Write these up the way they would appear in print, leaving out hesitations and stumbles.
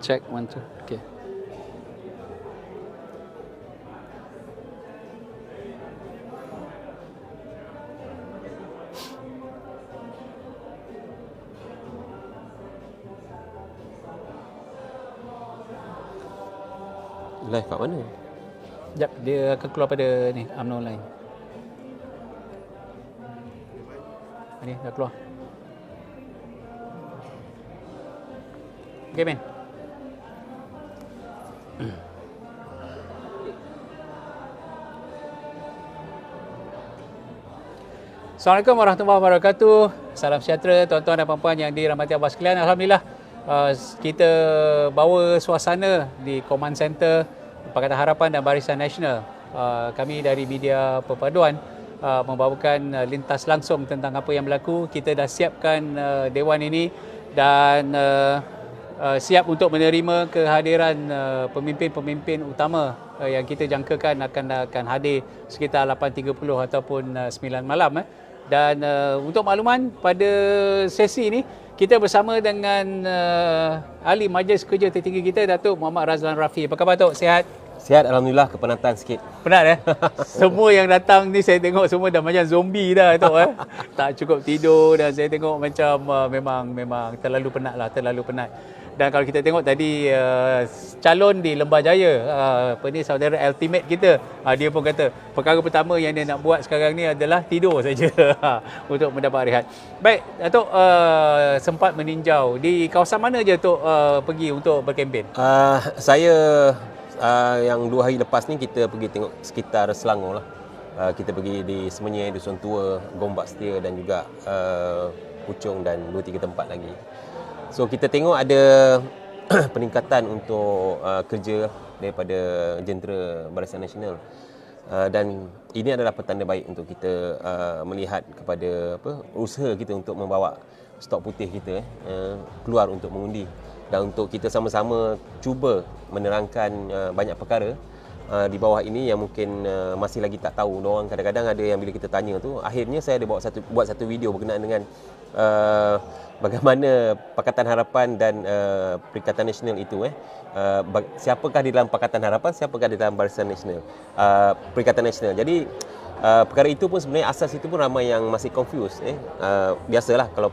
Check 1 2. Okey. Live kat mana? Sekejap, dia akan keluar pada ni, UMNO Online. Ni dah keluar. Okey, Ben. Assalamualaikum warahmatullahi wabarakatuh. Salam sejahtera tuan-tuan dan puan-puan yang dirahmati Allah sekalian. Alhamdulillah kita bawa suasana di Command Center Pakatan Harapan dan Barisan Nasional. Kami dari media perpaduan membawakan lintas langsung tentang apa yang berlaku. Kita dah siapkan dewan ini dan siap untuk menerima kehadiran pemimpin-pemimpin utama yang kita jangkakan akan hadir sekitar 8.30 ataupun 9 malam. Dan untuk makluman, pada sesi ini kita bersama dengan Ahli Majlis Kerja Tertinggi kita, Datuk Muhammad Razlan Rafi. Apa khabar, Tok? Sihat? Sihat, Alhamdulillah. Kepenatan sikit. Penat Semua yang datang ni saya tengok semua dah macam zombie dah, Tok. Tak cukup tidur dan saya tengok macam memang terlalu penat lah, terlalu penat. Dan kalau kita tengok tadi calon di Lembah Jaya, saudara ultimate kita, dia pun kata perkara pertama yang dia nak buat sekarang ni adalah tidur saja untuk mendapat rehat. Baik, Datuk sempat meninjau di kawasan mana je Datuk pergi untuk berkempen? Saya yang 2 hari lepas ni kita pergi tengok sekitar Selangor lah. Kita pergi di Semenyih, Dusun Tua, Gombak Setia dan juga Puchong dan 2-3 tempat lagi. So kita tengok ada peningkatan untuk kerja daripada jentera Barisan Nasional. Dan ini adalah petanda baik untuk kita melihat kepada usaha kita untuk membawa stok putih kita keluar untuk mengundi. Dan untuk kita sama-sama cuba menerangkan banyak perkara di bawah ini yang mungkin masih lagi tak tahu. Orang kadang-kadang ada yang bila kita tanya tu, akhirnya saya ada buat satu video berkenaan dengan bagaimana Pakatan Harapan dan Perikatan Nasional itu siapakah di dalam Pakatan Harapan, siapakah di dalam Barisan Nasional, Perikatan Nasional. Jadi perkara itu pun sebenarnya asas itu pun ramai yang masih confused. Biasalah kalau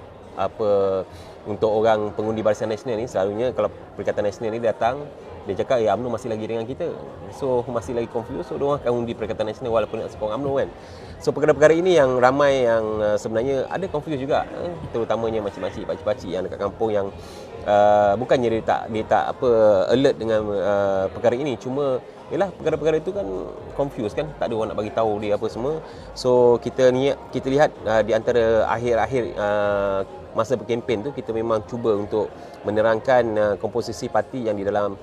untuk orang pengundi Barisan Nasional ni, selalunya kalau Perikatan Nasional ni datang, dia cakap UMNO masih lagi dengan kita, so masih lagi confused, so diorang akan undi Perikatan Nasional walaupun nak sokong UMNO kan. So perkara-perkara ini yang ramai yang sebenarnya ada confused juga, terutamanya makcik-makcik, pakcik-pakcik yang dekat kampung yang bukannya dia tak alert dengan perkara ini, cuma yalah perkara-perkara itu kan confused kan, tak ada orang nak bagi tahu dia apa semua. So kita lihat di antara akhir-akhir masa berkempen tu, kita memang cuba untuk menerangkan komposisi parti yang di dalam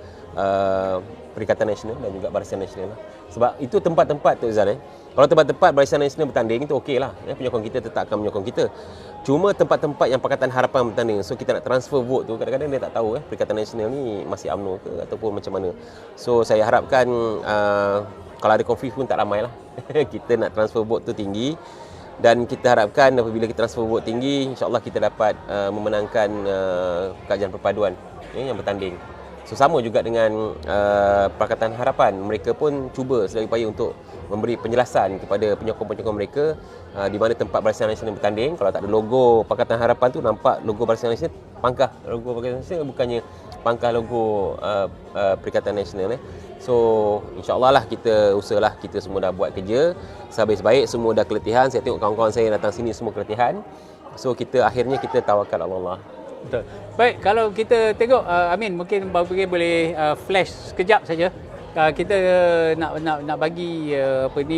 Perikatan Nasional dan juga Barisan Nasional lah. Sebab itu tempat-tempat tu Zan. Kalau tempat-tempat Barisan Nasional bertanding itu okey lah, penyokong kita tetap akan menyokong kita. Cuma tempat-tempat yang Pakatan Harapan bertanding, so kita nak transfer vote tu, kadang-kadang dia tak tahu Perikatan Nasional ni masih UMNO ke ataupun macam mana. So saya harapkan kalau ada konflik pun tak ramai lah. Kita nak transfer vote tu tinggi. Dan kita harapkan apabila kita transfer vote tinggi, insyaAllah kita dapat memenangkan kajian perpaduan yang bertanding. So sama juga dengan Pakatan Harapan, mereka pun cuba sedaya upaya untuk memberi penjelasan kepada penyokong-penyokong mereka di mana tempat Barisan Nasional bertanding. Kalau tak ada logo Pakatan Harapan tu, nampak logo Barisan Nasional, pangkah logo Pakatan Nasional, bukannya pangkah logo Perikatan Nasional. So insyaAllah lah kita usahalah, kita semua dah buat kerja sehabis baik, semua dah keletihan. Saya tengok kawan-kawan saya datang sini semua keletihan. So akhirnya kita tawakal Allah. Betul. Baik, kalau kita tengok Amin, mungkin boleh flash sekejap saja. Kita nak bagi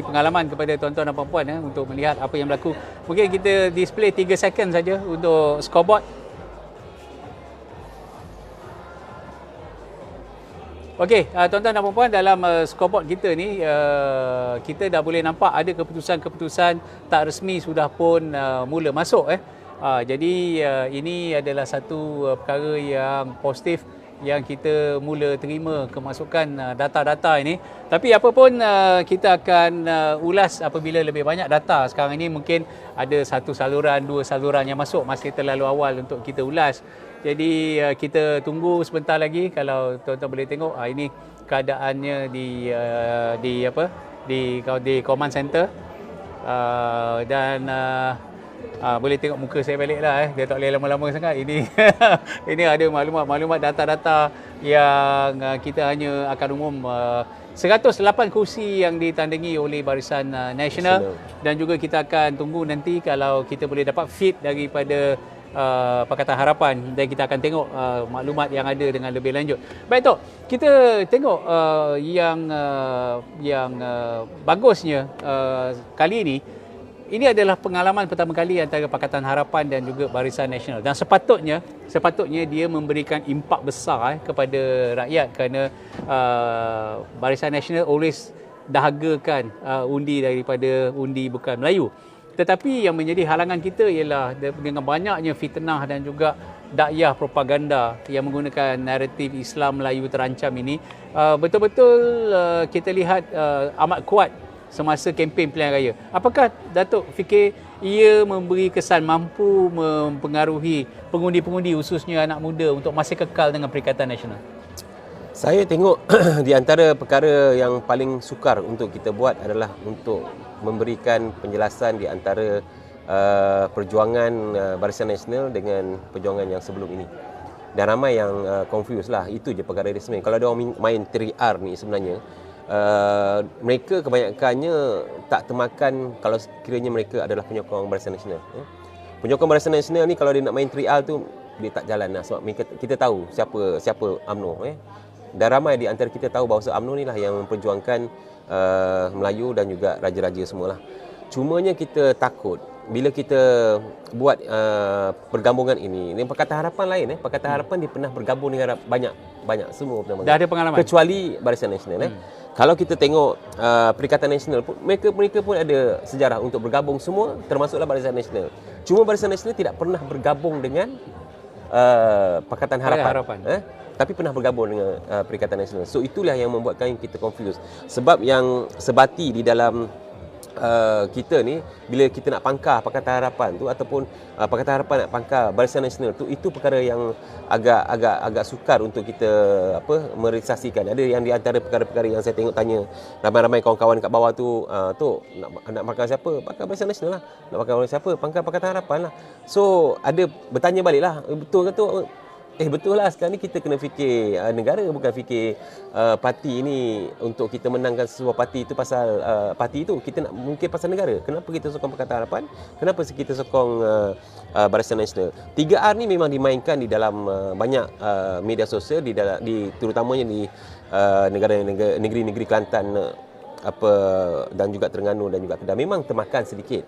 pengalaman kepada tuan-tuan dan puan-puan untuk melihat apa yang berlaku. Mungkin kita display 3 second saja untuk scoreboard. Okey, tuan-tuan dan puan-puan, dalam scoreboard kita ni kita dah boleh nampak ada keputusan-keputusan tak resmi sudah pun mula masuk. Jadi ini adalah satu perkara yang positif yang kita mula terima kemasukan data-data ini. Tapi apa pun kita akan ulas apabila lebih banyak data. Sekarang ini mungkin ada satu saluran, dua saluran yang masuk, masih terlalu awal untuk kita ulas. Jadi kita tunggu sebentar lagi. Kalau tuan-tuan boleh tengok, ini keadaannya di command center. Boleh tengok muka saya balik lah. Dia tak boleh lama-lama sangat. Ini ada maklumat data-data yang kita hanya akan umum 108 kursi yang ditandangi oleh Barisan Nasional. Dan juga kita akan tunggu nanti kalau kita boleh dapat feed daripada Pakatan Harapan, dan kita akan tengok maklumat yang ada dengan lebih lanjut. Baik Tok, kita tengok yang bagusnya kali ini adalah pengalaman pertama kali antara Pakatan Harapan dan juga Barisan Nasional, dan sepatutnya dia memberikan impak besar kepada rakyat, kerana Barisan Nasional always dahagakan undi daripada undi bukan Melayu. Tetapi yang menjadi halangan kita ialah dengan banyaknya fitnah dan juga dakwah propaganda yang menggunakan naratif Islam Melayu terancam ini, betul-betul kita lihat amat kuat semasa kempen pilihan raya. Apakah Datuk fikir ia memberi kesan mampu mempengaruhi pengundi-pengundi, khususnya anak muda, untuk masih kekal dengan Perikatan Nasional? Saya tengok di antara perkara yang paling sukar untuk kita buat adalah untuk memberikan penjelasan di antara perjuangan Barisan Nasional dengan perjuangan yang sebelum ini. Dan ramai yang confused lah. Itu je perkara dia sebenarnya. Kalau dia orang main 3R ni sebenarnya, mereka kebanyakannya tak termakan kalau kiranya mereka adalah penyokong Barisan Nasional. Penyokong Barisan Nasional ni kalau dia nak main 3R tu, dia tak jalan lah. Sebab kita tahu siapa UMNO. Dan ramai di antara kita tahu bahawa UMNO ni lah yang memperjuangkan Melayu dan juga raja-raja semualah. Cumanya kita takut bila kita buat pergabungan ini. Pakatan Harapan lain. Pakatan Harapan dia pernah bergabung dengan banyak semua pernah. Dah ada pengalaman. Kecuali Barisan Nasional. Kalau kita tengok Perikatan Nasional pun, mereka pun ada sejarah untuk bergabung semua, termasuklah Barisan Nasional. Cuma Barisan Nasional tidak pernah bergabung dengan Pakatan Harapan. Tapi pernah bergabung dengan Perikatan Nasional. So itulah yang membuatkan kita confused. Sebab yang sebati di dalam kita ni, bila kita nak pangkah Pakatan Harapan tu ataupun Pakatan Harapan nak pangkah Barisan Nasional tu, itu perkara yang agak sukar untuk kita merealisasikan. Ada yang di antara perkara-perkara yang saya tengok tanya ramai-ramai kawan-kawan kat bawah tu, Tok nak pangkah siapa? Pangkah Barisan Nasional lah. Nak pangkah siapa? Pangkah Pakatan Harapan lah. So ada bertanya baliklah, betul ke Tok? Betul lah, sekarang ni kita kena fikir negara, bukan fikir parti ini. Untuk kita menangkan sebuah parti itu pasal parti itu, kita nak mungkin pasal negara. Kenapa kita sokong Pakatan Harapan? Kenapa kita sokong Barisan Nasional? 3R ni memang dimainkan di dalam banyak media sosial, terutamanya di negeri-negeri Kelantan dan juga Terengganu dan juga Kedah. Memang termakan sedikit.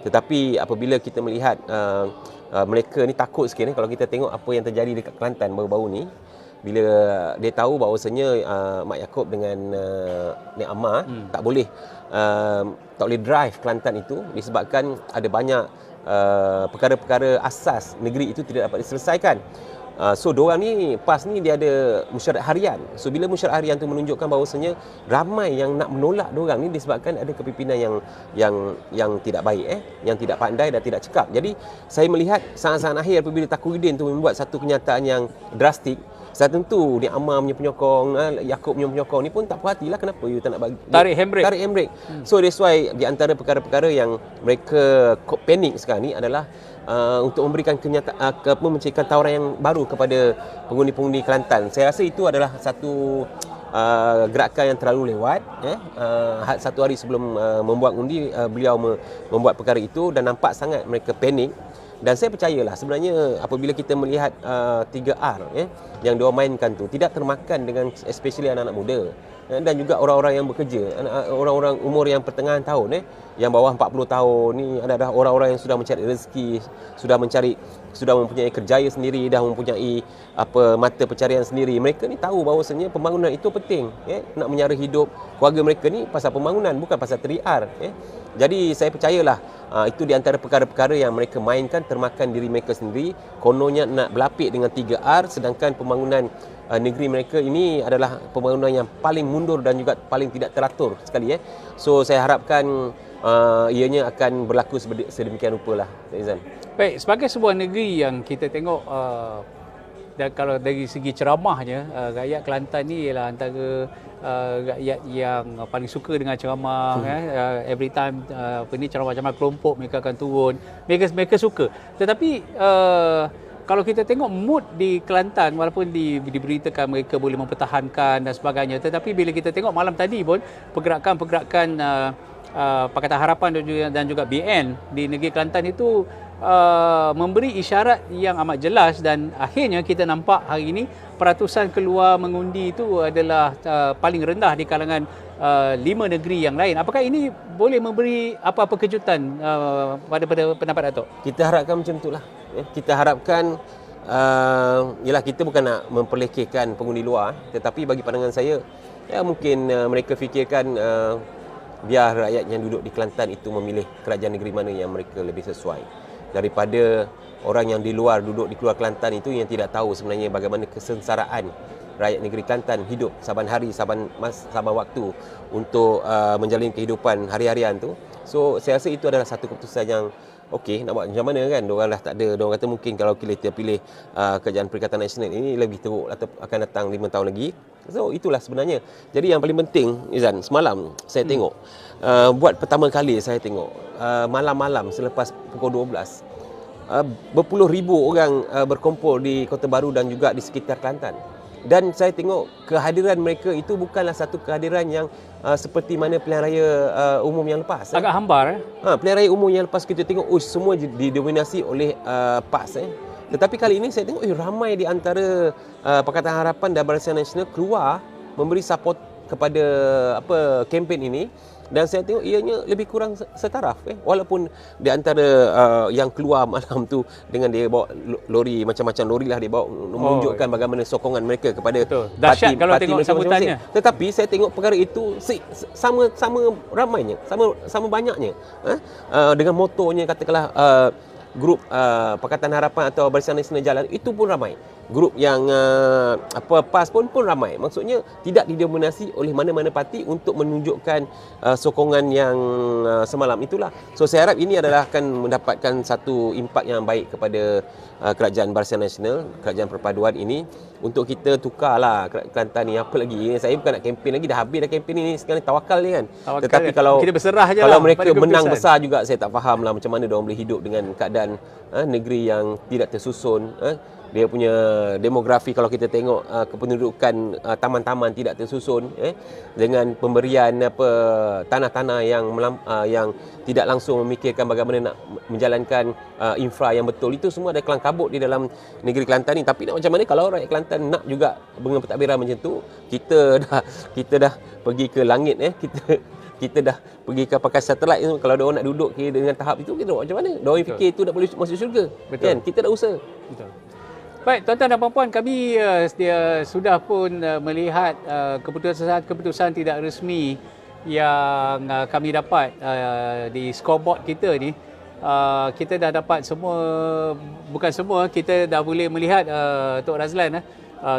Tetapi apabila kita melihat mereka ni takut sikit kalau kita tengok apa yang terjadi dekat Kelantan baru-baru ni, bila dia tahu bahawasanya Mak Yaakob dengan Nek Amar tak boleh drive Kelantan itu disebabkan ada banyak perkara-perkara asas negeri itu tidak dapat diselesaikan. So diorang ni PAS ni dia ada mesyuarat harian. So bila mesyuarat harian tu menunjukkan bahawasanya ramai yang nak menolak diorang ni disebabkan ada kepimpinan yang tidak baik, yang tidak pandai dan tidak cekap. Jadi saya melihat saat-saat akhir apabila Takuruddin tu membuat satu kenyataan yang drastik, saya tentu Nek Amar punya penyokong, Yaakob punya penyokong ni pun tak puas hatilah kenapa you tak nak bagi tarik handbrake. So that's why di antara perkara-perkara yang mereka panik sekarang ni adalah untuk memberikan mencarikan tawaran yang baru kepada pengundi-pengundi Kelantan. Saya rasa itu adalah satu gerakan yang terlalu lewat. Satu hari sebelum membuat undi, beliau membuat perkara itu dan nampak sangat mereka panik. Dan saya percayalah sebenarnya apabila kita melihat 3R yang diorang mainkan tu tidak termakan dengan especially anak-anak muda dan juga orang-orang yang bekerja, orang-orang umur yang pertengahan tahun, yang bawah 40 tahun ni adalah orang-orang yang sudah mencari rezeki, sudah mempunyai kerjaya sendiri, dah mempunyai mata pencarian sendiri. Mereka ni tahu bahawasanya pembangunan itu penting, nak menyara hidup keluarga mereka ni pasal pembangunan, bukan pasal 3R. Jadi saya percayalah itu di antara perkara-perkara yang mereka mainkan termakan diri mereka sendiri. Kononnya nak berlapik dengan 3R sedangkan pembangunan negeri mereka ini adalah pembangunan yang paling mundur dan juga paling tidak teratur sekali. So saya harapkan ianya akan berlaku sedemikian rupa lah, Izan. Baik, sebagai sebuah negeri yang kita tengok dan kalau dari segi ceramahnya, rakyat Kelantan ni ialah antara rakyat yang paling suka dengan ceramah. Every time ceramah-ceramah kelompok mereka akan turun, mereka suka. Tetapi kalau kita tengok mood di Kelantan, walaupun diberitakan mereka boleh mempertahankan dan sebagainya, tetapi bila kita tengok malam tadi pun pergerakan-pergerakan Pakatan Harapan dan juga BN di negeri Kelantan itu memberi isyarat yang amat jelas, dan akhirnya kita nampak hari ini peratusan keluar mengundi itu adalah paling rendah di kalangan 5 negeri yang lain. Apakah ini boleh memberi apa-apa kejutan pada pendapat Dato'? Kita harapkan macam itulah. Kita harapkan ialah kita bukan nak memperlekehkan pengundi luar, tetapi bagi pandangan saya mungkin mereka fikirkan biar rakyat yang duduk di Kelantan itu memilih kerajaan negeri mana yang mereka lebih sesuai, daripada orang yang di luar duduk di luar Kelantan itu yang tidak tahu sebenarnya bagaimana kesengsaraan rakyat negeri Kelantan hidup saban hari, saban waktu untuk menjalani kehidupan hari-harian tu. So saya rasa itu adalah satu keputusan yang okey, nak buat macam mana kan? Diorang dah tak ada, diorang kata mungkin kalau kita pilih kerajaan Perikatan Nasional ini lebih teruk atau akan datang 5 tahun lagi. So itulah sebenarnya. Jadi yang paling penting, Izan, semalam saya tengok buat pertama kali saya tengok malam-malam selepas pukul 12 berpuluh ribu orang berkumpul di Kota Baru dan juga di sekitar Kelantan. Dan saya tengok kehadiran mereka itu bukanlah satu kehadiran yang seperti mana pilihan raya umum yang lepas. Agak hambar. Pilihan raya umum yang lepas kita tengok semua didominasi oleh PAS. Tetapi kali ini saya tengok ramai di antara Pakatan Harapan dan Barisan Nasional keluar memberi support kepada kempen ini. Dan saya tengok ianya lebih kurang setaraf. Walaupun di antara yang keluar malam tu dengan dia bawa lori, macam-macam lori lah dia bawa, menunjukkan bagaimana sokongan mereka kepada dahsyat kalau tengok sambutannya. Tetapi saya tengok perkara itu sama ramainya, sama banyaknya. Dengan motonya katakanlah grup Pakatan Harapan atau Barisan Nasional Jalan itu pun ramai. Grup yang PAS pun ramai. Maksudnya tidak didominasi oleh mana-mana parti untuk menunjukkan sokongan yang semalam itulah. So saya harap ini adalah akan mendapatkan satu impak yang baik kepada kerajaan Barisan Nasional, kerajaan perpaduan ini, untuk kita tukarlah Kelantan ni. Apa lagi? Saya bukan nak kempen lagi, dah habis dah kempen ini, sekarang tawakal ni kan. Tetapi kalau kita berserah je kalau lah mereka menang besar juga, saya tak faham lah macam mana diorang boleh hidup dengan keadaan negeri yang tidak tersusun. Dia punya demografi, kalau kita tengok kependudukan taman-taman tidak tersusun, dengan pemberian tanah-tanah yang tidak langsung memikirkan bagaimana nak menjalankan infra yang betul, itu semua ada kelang kabut di dalam negeri Kelantan ni. Tapi nak macam mana kalau rakyat Kelantan nak juga dengan pentadbiran macam tu, kita dah pergi ke langit, kita dah pergi ke pakai satelit tu. Kalau diorang nak duduk dengan tahap itu, kita buat macam mana? Diorang fikir itu nak boleh masuk syurga. Kan? Kita dah usaha. Betul. Baik, tuan-tuan dan puan-puan, kami sudah pun melihat keputusan tidak resmi yang kami dapat di scoreboard kita ni. Kita dah dapat semua, bukan semua, kita dah boleh melihat Tok Razlan,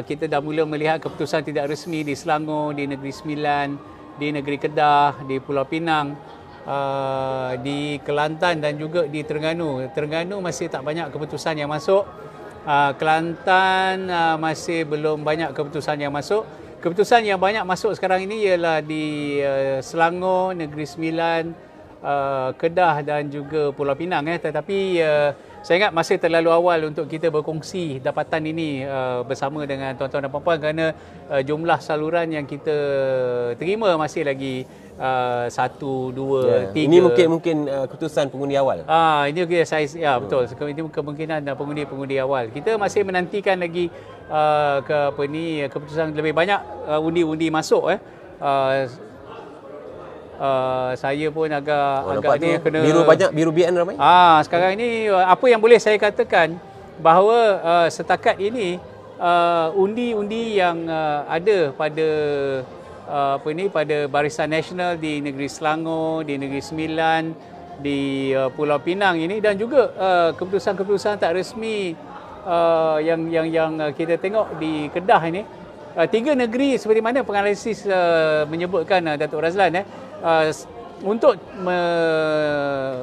kita dah mula melihat keputusan tidak resmi di Selangor, di Negeri Sembilan, di Negeri Kedah, di Pulau Pinang, di Kelantan dan juga di Terengganu. Terengganu masih tak banyak keputusan yang masuk. Kelantan masih belum banyak keputusan yang masuk. Keputusan yang banyak masuk sekarang ini ialah di Selangor, Negeri Sembilan, Kedah dan juga Pulau Pinang. Tetapi saya ingat masih terlalu awal untuk kita berkongsi dapatan ini bersama dengan tuan-tuan dan puan-puan, kerana jumlah saluran yang kita terima masih lagi 1, 2, 3. Ini mungkin keputusan pengundi awal. Ini saya betul. Ini kemungkinan pengundi awal. Kita masih menantikan lagi keputusan lebih banyak undi-undi masuk. Saya pun agak ni kena biru banyak, biru BN ramai. Sekarang ini apa yang boleh saya katakan, bahawa setakat ini undi-undi yang ada pada pada Barisan Nasional di Negeri Selangor, di Negeri Sembilan, di Pulau Pinang ini, dan juga keputusan-keputusan tak resmi yang kita tengok di Kedah ini, 3 negeri seperti mana penganalisis menyebutkan Datuk Razlan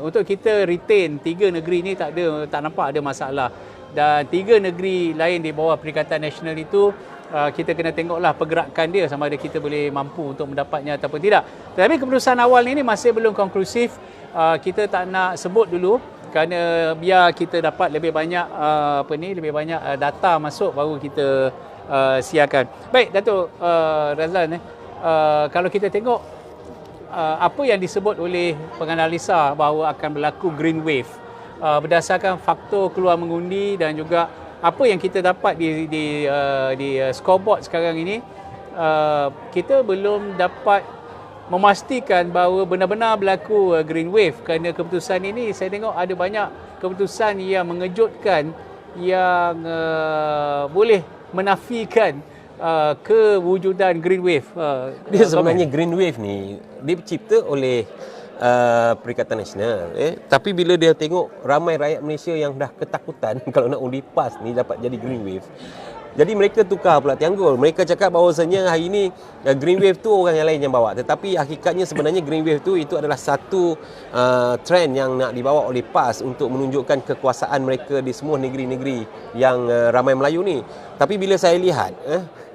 untuk kita retain 3 negeri ni tak nampak ada masalah. Dan 3 negeri lain di bawah Perikatan Nasional itu kita kena tengoklah pergerakan dia sama ada kita boleh mampu untuk mendapatnya ataupun tidak. Tetapi keputusan awal ini masih belum konklusif. Kita tak nak sebut dulu kerana biar kita dapat lebih banyak lebih banyak data masuk baru kita siarkan. Baik Datuk Razlan, kalau kita tengok apa yang disebut oleh penganalisa bahawa akan berlaku green wave berdasarkan faktor keluar mengundi dan juga apa yang kita dapat di scoreboard sekarang ini, kita belum dapat memastikan bahawa benar-benar berlaku green wave kerana keputusan ini saya tengok ada banyak keputusan yang mengejutkan yang boleh menafikan kewujudan green wave. Dia sebenarnya green wave ni dia dicipta oleh Perikatan Nasional, tapi bila dia tengok ramai rakyat Malaysia yang dah ketakutan kalau nak undi PAS ni dapat jadi green wave, jadi mereka tukar pula tianggul. Mereka cakap bahawasanya hari ini green wave tu orang yang lain yang bawa, tetapi hakikatnya sebenarnya green wave tu itu adalah satu trend yang nak dibawa oleh PAS untuk menunjukkan kekuasaan mereka di semua negeri-negeri yang ramai Melayu ni. Tapi bila saya lihat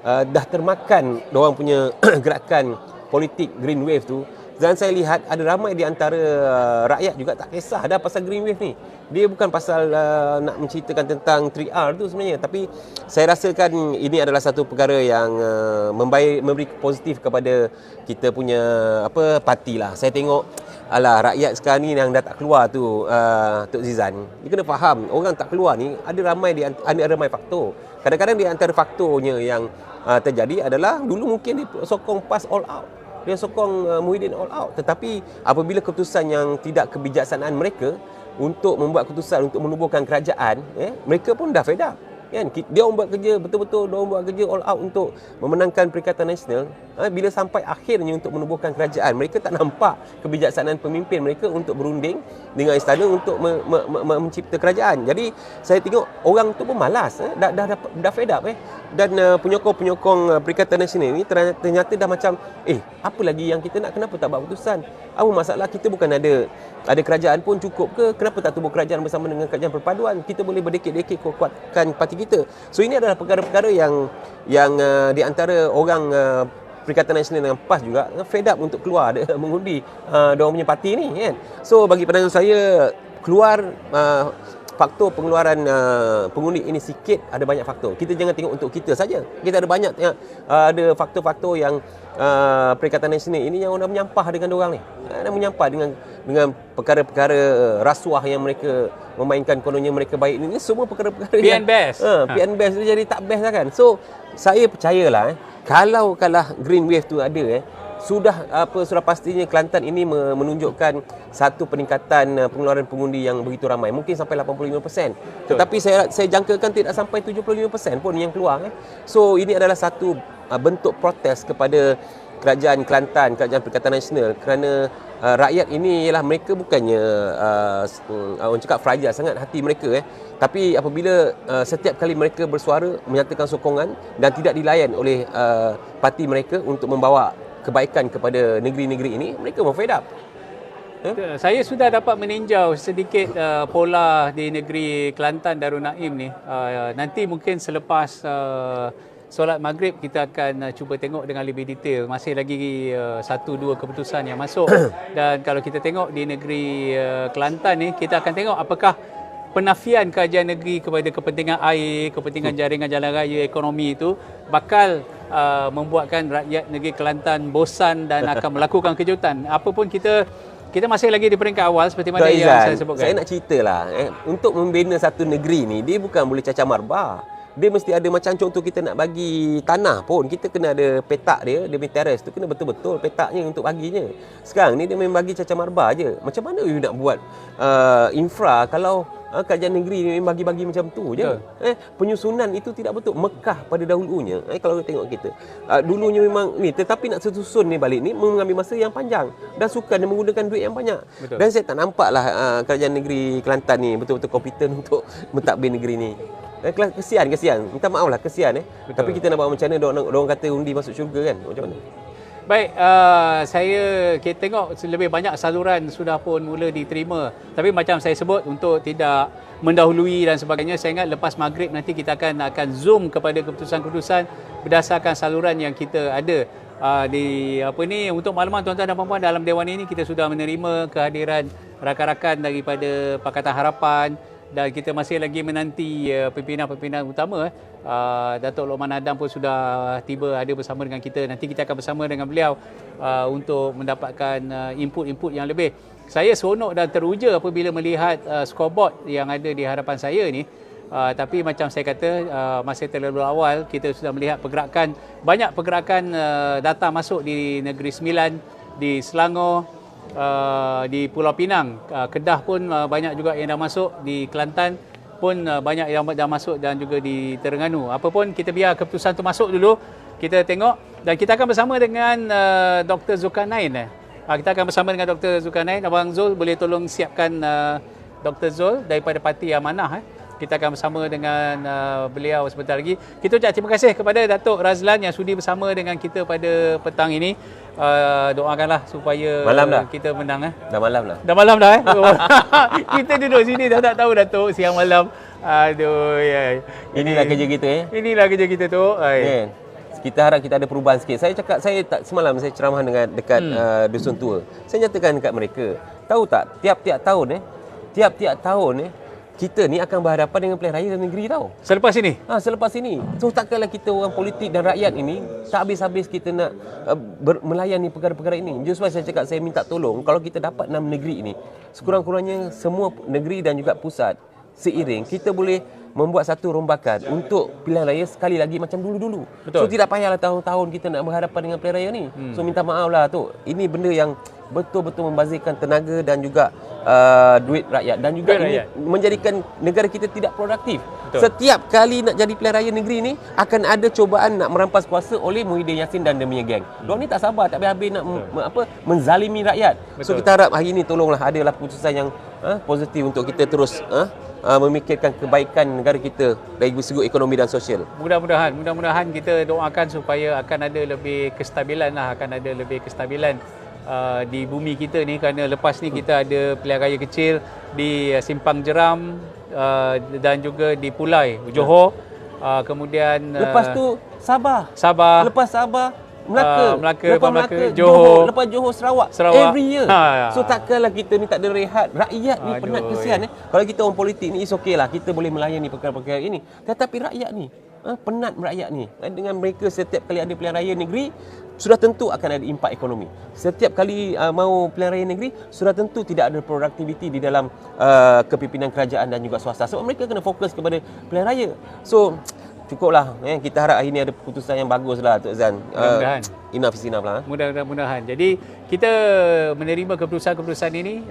dah termakan diorang punya gerakan politik green wave tu, dan saya lihat ada ramai di antara rakyat juga tak kisah dah pasal green wave ni. Dia bukan pasal nak menceritakan tentang 3R tu sebenarnya, tapi saya rasakan ini adalah satu perkara yang memberi positif kepada kita punya parti lah. Saya tengok rakyat sekarang ni yang dah tak keluar tu, Tok Zizan, dia kena faham orang tak keluar ni ada ramai faktor. Kadang-kadang di antara faktornya yang terjadi adalah dulu mungkin dia sokong PAS all out, dia sokong Muhyiddin all out, tetapi apabila keputusan yang tidak kebijaksanaan mereka untuk membuat keputusan untuk menubuhkan kerajaan, mereka pun dah fed up kan. Dia orang buat kerja betul-betul, dia orang buat kerja all out untuk memenangkan Perikatan Nasional. Bila sampai akhirnya untuk menubuhkan kerajaan, mereka tak nampak kebijaksanaan pemimpin mereka untuk berunding dengan istana untuk mencipta kerajaan. Jadi saya tengok orang tu pun malas, dah fed up dan penyokong-penyokong Perikatan Nasional ni ternyata dah macam apa lagi yang kita nak, kenapa tak buat keputusan? Apa masalah kita bukan ada kerajaan pun cukup ke? Kenapa tak tubuh kerajaan bersama dengan kerajaan perpaduan? Kita boleh berdekit-dekit kuatkan parti kita. So ini adalah perkara-perkara yang di antara orang Perikatan Nasional dengan PAS juga fed up untuk keluar mengundi diorang punya parti ni kan. So bagi pandangan saya, keluar faktor pengeluaran pengundi ini sikit, ada banyak faktor. Kita jangan tengok untuk kita saja. Kita ada banyak ada faktor-faktor yang Perikatan Nasional ini yang orang menyampah dengan diorang ni. Menyampah dengan perkara-perkara rasuah yang mereka memainkan kononnya mereka baik ni. Semua perkara-perkara yang PN-Best. PN-Best tu jadi tak best lah kan. So saya percayalah kalau green wave tu ada sudah pastinya Kelantan ini menunjukkan satu peningkatan pengeluaran pengundi yang begitu ramai, mungkin sampai 85%. Tetapi saya jangkakan tidak sampai 75% pun yang keluar. So ini adalah satu bentuk protes kepada kerajaan Kelantan, kerajaan Perikatan Nasional, kerana rakyat ini ialah mereka bukannya orang cakap fragile sangat hati mereka tapi apabila setiap kali mereka bersuara menyatakan sokongan dan tidak dilayan oleh parti mereka untuk membawa kebaikan kepada negeri-negeri ini, mereka mau fed up. Saya sudah dapat meninjau sedikit pola di negeri Kelantan Darul Naim ni. Nanti mungkin selepas solat maghrib kita akan cuba tengok dengan lebih detail. Masih lagi 1-2 keputusan yang masuk. Dan kalau kita tengok di negeri Kelantan ni, kita akan tengok apakah penafian kerajaan negeri kepada kepentingan air, kepentingan jaringan jalan raya, ekonomi itu bakal membuatkan rakyat negeri Kelantan bosan dan akan melakukan kejutan. Apapun kita masih lagi di peringkat awal seperti mana yang saya sebutkan. Saya nak ceritalah untuk membina satu negeri ni, dia bukan boleh cacah marba. Dia mesti ada, macam contoh kita nak bagi tanah pun, kita kena ada petak dia punya teres tu kena betul-betul petaknya untuk baginya. Sekarang ni dia main bagi cacah marba je. Macam mana you nak buat infra kalau kerajaan negeri ni bagi-bagi macam tu je. Penyusunan itu tidak betul. Mekah pada dahulunya, kalau kita tengok kita dulunya memang ni, tetapi nak susun ni balik ni mengambil masa yang panjang dan sukan dan menggunakan duit yang banyak. Betul. Dan saya tak nampaklah kerajaan negeri Kelantan ni betul-betul kompeten untuk mentadbir negeri ni. Kesian. Minta maaf lah, kesian Betul. Tapi kita nak buat macam mana orang kata undi masuk syurga kan? Macam mana? Baik, kita tengok lebih banyak saluran sudah pun mula diterima. Tapi macam saya sebut, untuk tidak mendahului dan sebagainya, saya ingat lepas maghrib nanti kita akan zoom kepada keputusan-keputusan berdasarkan saluran yang kita ada. Untuk makluman tuan-tuan dan puan-puan, dalam Dewan ini kita sudah menerima kehadiran rakan-rakan daripada Pakatan Harapan, dan kita masih lagi menanti pimpinan-pimpinan utama. Datuk Lokman Adam pun sudah tiba, ada bersama dengan kita. Nanti kita akan bersama dengan beliau untuk mendapatkan input-input yang lebih. Saya seronok dan teruja apabila melihat scoreboard yang ada di hadapan saya ni. Tapi macam saya kata, masih terlalu awal, kita sudah melihat banyak pergerakan data masuk di Negeri Sembilan, di Selangor, di Pulau Pinang. Kedah pun banyak juga yang dah masuk, di Kelantan pun banyak yang dah masuk, dan juga di Terengganu. Apapun, kita biar keputusan tu masuk dulu, kita tengok. Dan kita akan bersama dengan Dr. Zulkarnain. Kita akan bersama dengan Dr. Zulkarnain. Abang Zul, boleh tolong siapkan Dr. Zul daripada Parti Amanah. Kita akan bersama dengan beliau sebentar lagi. Kita ucap terima kasih kepada Datuk Razlan yang sudi bersama dengan kita pada petang ini. Doakanlah supaya kita menang. Dah malam dah. Dah malam dah Kita duduk sini dah tak tahu Datuk siang malam. Aduh ya. Inilah kerja kita Inilah kerja kita tu. Kita harap kita ada perubahan sikit. Semalam saya ceramah dekat dusun tua. Saya nyatakan dekat mereka, tahu tak, tiap-tiap tahun kita ni akan berhadapan dengan pilihan raya dalam negeri tau. Selepas ini? Selepas ini. So takkanlah kita orang politik dan rakyat ini tak habis-habis kita nak melayani perkara-perkara ini. Justru saya cakap, saya minta tolong, kalau kita dapat 6 negeri ini, sekurang-kurangnya semua negeri dan juga pusat seiring, kita boleh membuat satu rombakan untuk pilihan raya sekali lagi macam dulu-dulu. Betul. So tidak payahlah tahun-tahun kita nak berhadapan dengan pilihan raya ni. So minta maaf lah tu. Ini benda yang betul-betul membazirkan tenaga dan juga duit rakyat, dan juga ini menjadikan negara kita tidak produktif. Betul. Setiap kali nak jadi pilihan raya negeri ni akan ada cubaan nak merampas kuasa oleh Muhyiddin Yassin dan deminya geng. Diorang ni tak sabar, tak habis-habis nak menzalimi rakyat. Betul. So kita harap hari ini tolonglah adalah keputusan yang positif untuk kita terus memikirkan kebaikan negara kita dari segi ekonomi dan sosial. Mudah-mudahan kita doakan supaya akan ada lebih kestabilan di bumi kita ni, kerana lepas ni kita ada pilihan raya kecil di Simpang Jeram dan juga di Pulai, Johor. Kemudian lepas tu Sabah. Lepas Sabah Melaka, Johor. Lepas Johor, Sarawak. Every year. So takkanlah kita ni tak ada rehat. Rakyat ni penat, kesian. Kalau kita orang politik ni, is okay lah, kita boleh melayani perkara-perkara ini. Tetapi rakyat ni penat, rakyat ni. Dengan mereka setiap kali ada pilihan raya negeri, sudah tentu akan ada impak ekonomi. Setiap kali mau pilihan raya negeri, sudah tentu tidak ada produktiviti di dalam kepimpinan kerajaan dan juga swasta. Sebab mereka kena fokus kepada pilihan raya. So cukuplah. Kita harap hari ini ada keputusan yang baguslah, Tok Zan. Mudah-mudahan. Enough is enough lah. Mudah-mudahan. Jadi kita menerima keputusan-keputusan ini.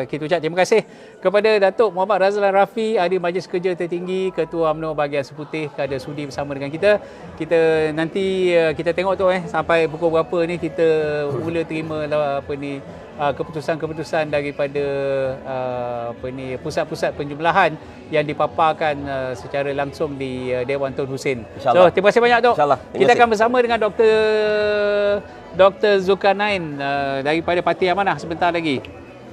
Kita ucap terima kasih kepada Datuk Muhammad Razlan Rafi, Ahli Majlis Kerja Tertinggi, Ketua UMNO Bahagian Seputih, kerana sudi bersama dengan kita. Kita nanti kita tengok tu sampai pukul berapa ni kita mula terima keputusan-keputusan daripada pusat-pusat penjumlahan yang dipaparkan secara langsung di Dewan Tun Hussein. So terima kasih banyak, Dok. Kita akan bersama dengan Dr. Zulkarnain daripada Parti Amanah sebentar lagi.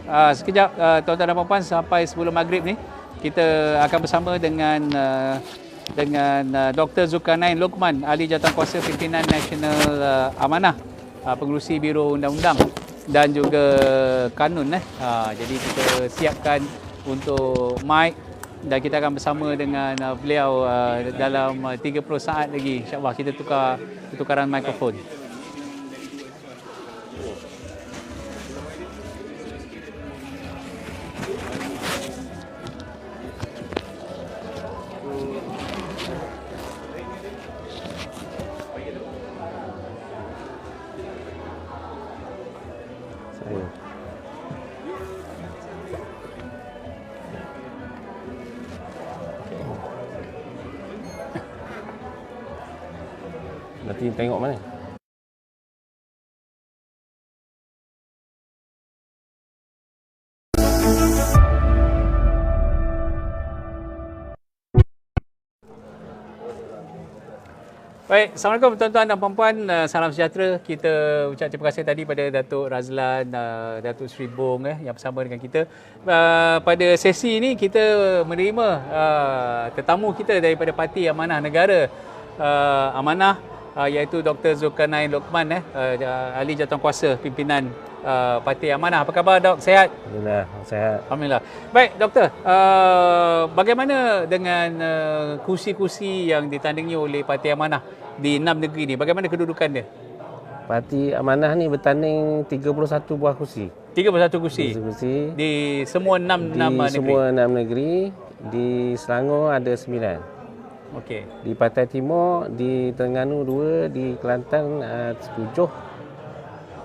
Sekejap, tuan-tuan dan puan-puan, sampai sebelum maghrib ni kita akan bersama dengan Dr. Zulkarnain Lokman, Ahli Jawatankuasa Pimpinan Nasional Amanah, Pengerusi Biro Undang-Undang dan juga kanun. Jadi kita siapkan untuk mic dan kita akan bersama dengan beliau dalam 30 saat lagi. InsyaAllah kita tukaran mikrofon. Nanti tengok mana. Baik, Assalamualaikum tuan-tuan dan puan-puan. Salam sejahtera. Kita ucap terima kasih tadi pada Datuk Razlan, Datuk Seri Bong yang bersama dengan kita. Pada sesi ini kita menerima tetamu kita daripada Parti Amanah Negara Amanah, iaitu Dr. Zulkarnain Lokman, ahli jawatankuasa pimpinan Parti Amanah. Apa khabar, Dok? Sehat? Alhamdulillah, sehat. Alhamdulillah. Baik, Doktor. Bagaimana dengan kursi-kursi yang ditandingi oleh Parti Amanah di 6 negeri ni? Bagaimana kedudukan dia? Parti Amanah ni bertanding 31 buah kursi. 31 kursi. Kursi Di semua 6 di negeri. semua 6 negeri. Di Selangor ada 9. Okey. Di Pantai Timur, di Terengganu 2, di Kelantan 7,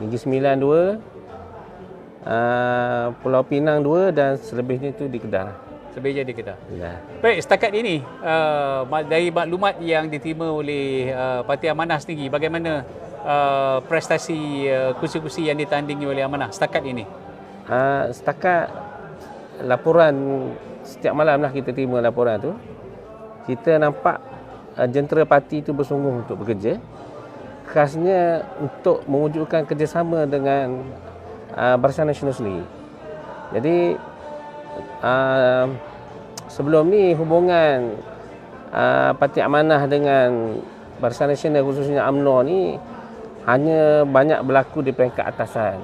Negeri Sembilan 2, Pulau Pinang 2 dan selebihnya itu di Kedah. Sebelum di Kedah. Ya. Baik, setakat ini dari maklumat yang diterima oleh Parti Amanah sendiri, bagaimana prestasi kursi-kursi yang ditandingi oleh Amanah setakat ini? Setakat laporan setiap malam lah kita terima laporan tu, kita nampak jentera parti itu bersungguh untuk bekerja, khasnya untuk mewujudkan kerjasama dengan Barisan Nasional sendiri. Jadi sebelum ni hubungan Parti Amanah dengan Barisan Nasional khususnya UMNO ni hanya banyak berlaku di peringkat atasan,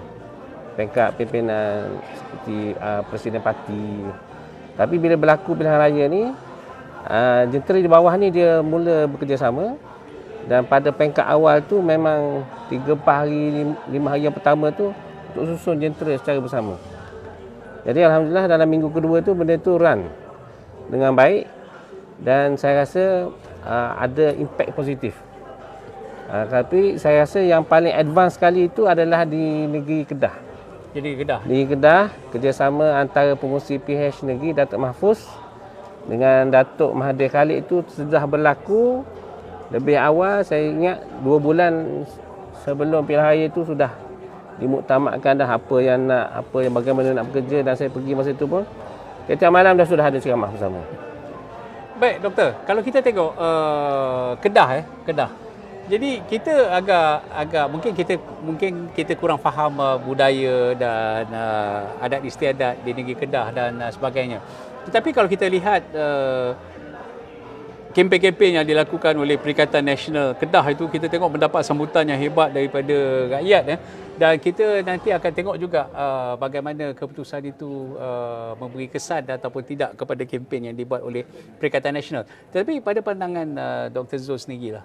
peringkat pimpinan seperti Presiden Parti. Tapi bila berlaku pilihan raya ni, jentera di bawah ni dia mula bekerjasama, dan pada peringkat awal tu memang 3-4 hari, 5 hari yang pertama tu untuk susun jentera secara bersama. Jadi alhamdulillah dalam minggu kedua tu benda tu run dengan baik, dan saya rasa ada impak positif. Tapi saya rasa yang paling advance sekali itu adalah di negeri Kedah. Jadi Kedah. Di Kedah, kerjasama antara pengurusi PH negeri Datuk Mahfuz dengan Datuk Mahathir Khalid itu sudah berlaku lebih awal. Saya ingat 2 bulan sebelum pilihan raya itu sudah dimuktamadkan dah apa yang bagaimana nak bekerja, dan saya pergi masa itu pun setiap malam dah sudah ada ceramah bersama. Baik, Doktor. Kalau kita tengok Kedah. Jadi kita agak mungkin kita kurang faham budaya dan adat istiadat di negeri Kedah dan sebagainya. Tetapi kalau kita lihat kempen-kempen yang dilakukan oleh Perikatan Nasional Kedah itu, kita tengok mendapat sambutan yang hebat daripada rakyat, dan kita nanti akan tengok juga bagaimana keputusan itu memberi kesan ataupun tidak kepada kempen yang dibuat oleh Perikatan Nasional. Tetapi pada pandangan Dr. Zul sendirilah,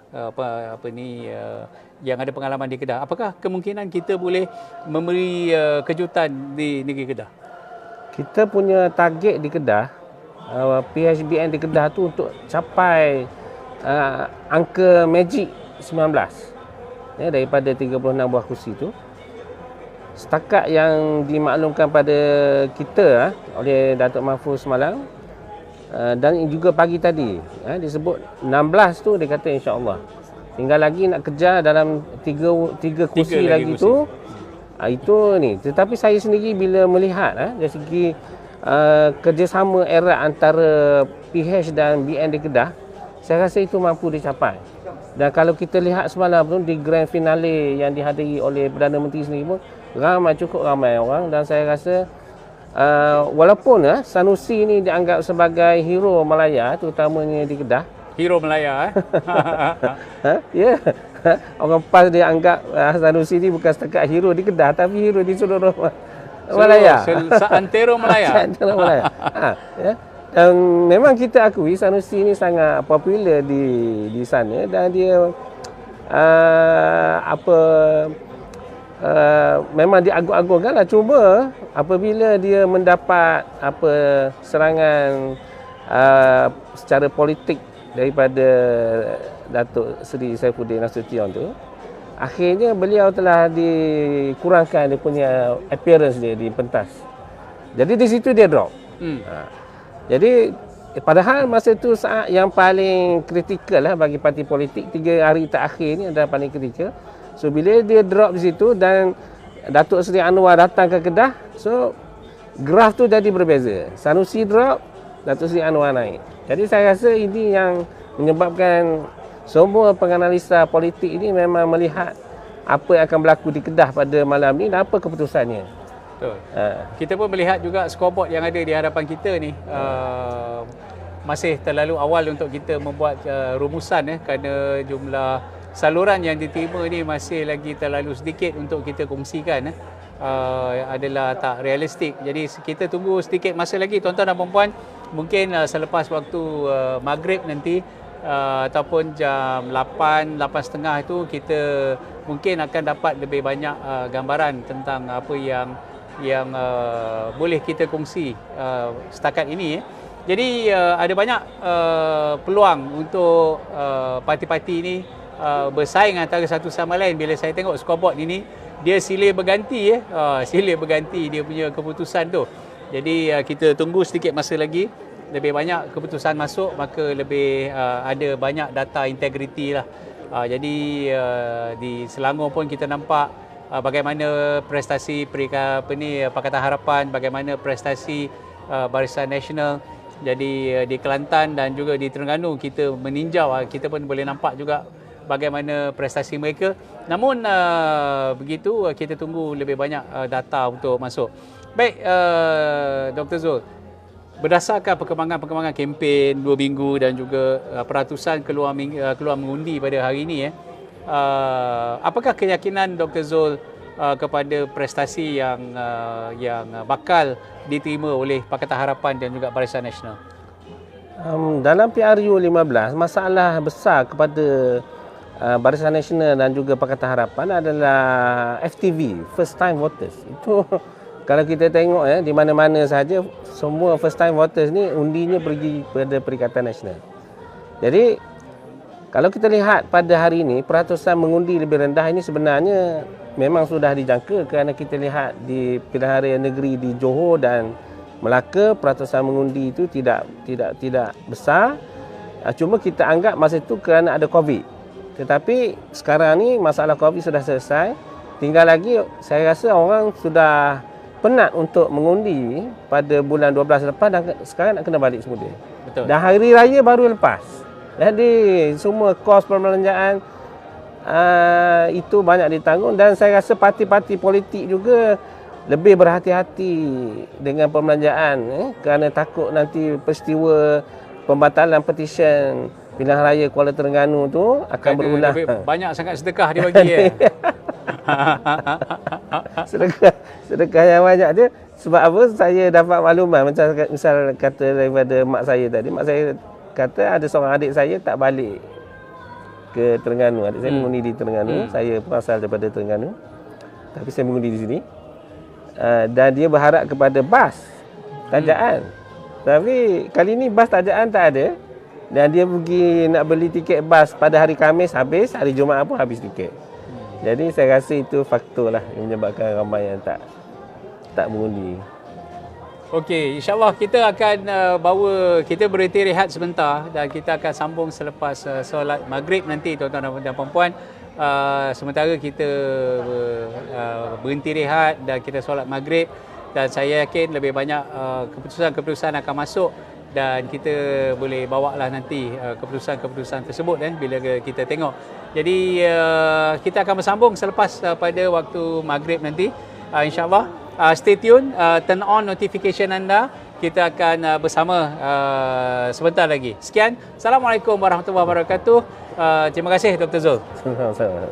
yang ada pengalaman di Kedah, apakah kemungkinan kita boleh memberi kejutan di negeri Kedah? Kita punya target di Kedah, PHBN di Kedah tu untuk capai angka magic 19 daripada 36 buah kursi tu. Setakat yang dimaklumkan pada kita oleh Datuk Mahfuz semalam, dan juga pagi tadi disebut 16 tu, dia kata insya-Allah. Tinggal lagi nak kejar dalam 3 kursi lagi tu. Itu ni. Tetapi saya sendiri bila melihat dari segi kerjasama erat antara PH dan BN di Kedah, saya rasa itu mampu dicapai. Dan kalau kita lihat semalam tu di grand finale yang dihadiri oleh Perdana Menteri sendiri pun cukup ramai orang, dan saya rasa walaupun Sanusi ni dianggap sebagai hero Malaya, terutamanya di Kedah. Hero Melaya Ya. Orang PAS dia anggap Sanusi ni bukan setakat hero di Kedah, tapi hero di seluruh Malaya. Seantero Malaya. Seantero Malaya. Ya. Dan memang kita akui Sanusi ni sangat popular di sana, dan dia memang diagung-agungkanlah. Cuma apabila dia mendapat serangan secara politik daripada Datuk Seri Saifuddin Nasution tu, akhirnya beliau telah dikurangkan dia punya appearance dia di pentas. Jadi di situ dia drop. Jadi padahal masa tu saat yang paling kritikal lah bagi parti politik, 3 hari terakhir ni adalah paling kritikal. So bila dia drop di situ dan Datuk Seri Anwar datang ke Kedah, so graf tu jadi berbeza. Sanusi drop, Datuk Seri Anwar naik. Jadi saya rasa ini yang menyebabkan semua penganalisa politik ini memang melihat apa yang akan berlaku di Kedah pada malam ni dan apa keputusannya. Betul. Kita pun melihat juga scoreboard yang ada di hadapan kita ni masih terlalu awal untuk kita membuat rumusan kerana jumlah saluran yang diterima ni masih lagi terlalu sedikit untuk kita kongsikan adalah tak realistik. Jadi kita tunggu sedikit masa lagi tuan-tuan dan puan-puan. Mungkin selepas waktu maghrib nanti ataupun jam 8, 8.30 itu kita mungkin akan dapat lebih banyak gambaran tentang apa yang boleh kita kongsi setakat ini. Jadi ada banyak peluang untuk parti-parti ini bersaing antara satu sama lain. Bila saya tengok scoreboard ini, dia silih berganti silih berganti dia punya keputusan tu. Jadi kita tunggu sedikit masa lagi. Lebih banyak keputusan masuk, maka lebih ada banyak data integriti lah. Jadi di Selangor pun kita nampak bagaimana prestasi Pakatan Harapan, bagaimana prestasi Barisan Nasional. Jadi di Kelantan dan juga di Terengganu kita meninjau, kita pun boleh nampak juga bagaimana prestasi mereka. Namun begitu kita tunggu lebih banyak data untuk masuk. Baik, Dr. Zul, berdasarkan perkembangan kempen 2 minggu dan juga peratusan keluar mengundi pada hari ini, apakah keyakinan Dr. Zul kepada prestasi yang bakal diterima oleh Pakatan Harapan dan juga Barisan Nasional? Dalam PRU 15, masalah besar kepada Barisan Nasional dan juga Pakatan Harapan adalah FTV, First Time Voters. Itu kalau kita tengok di mana-mana saja, semua first time voters ni undinya pergi pada Perikatan Nasional. Jadi kalau kita lihat pada hari ini, peratusan mengundi lebih rendah ini sebenarnya memang sudah dijangka kerana kita lihat di pilihan raya negeri di Johor dan Melaka, peratusan mengundi itu tidak besar. Cuma kita anggap masa itu kerana ada COVID. Tetapi sekarang ni masalah COVID sudah selesai. Tinggal lagi saya rasa orang sudah penat untuk mengundi pada bulan 12 lepas dan sekarang nak kena balik semula. Betul. Dan hari raya baru lepas. Jadi semua kos perbelanjaan itu banyak ditanggung dan saya rasa parti-parti politik juga lebih berhati-hati dengan perbelanjaan kerana takut nanti peristiwa pembatalan petisyen pilihan raya Kuala Terengganu tu akan berulang. Banyak sangat sedekah dia bagi sedekah yang banyak dia. Sebab apa? Saya dapat makluman misal kata daripada mak saya tadi. Mak saya kata ada seorang adik saya tak balik ke Terengganu. Adik saya mengundi di Terengganu. Saya pun asal daripada Terengganu, tapi saya mengundi di sini. Dan dia berharap kepada bas tajaan. Tapi kali ni bas tajaan tak ada. Dan dia pergi nak beli tiket bas pada hari Khamis habis, hari Jumaat pun habis tiket. Jadi saya rasa itu faktor lah yang menyebabkan ramai yang tak mengundi. Okey, insyaAllah kita akan kita berhenti rehat sebentar dan kita akan sambung selepas solat maghrib nanti tuan-tuan dan puan-puan. Sementara kita berhenti rehat dan kita solat maghrib, dan saya yakin lebih banyak keputusan-keputusan akan masuk dan kita boleh bawa lah nanti keputusan-keputusan tersebut bila kita tengok. Jadi kita akan bersambung selepas pada waktu maghrib nanti, insyaAllah. Stay tune, turn on notification anda. Kita akan bersama sebentar lagi. Sekian, Assalamualaikum warahmatullahi wabarakatuh. Terima kasih Dr. Zul. Sama-sama.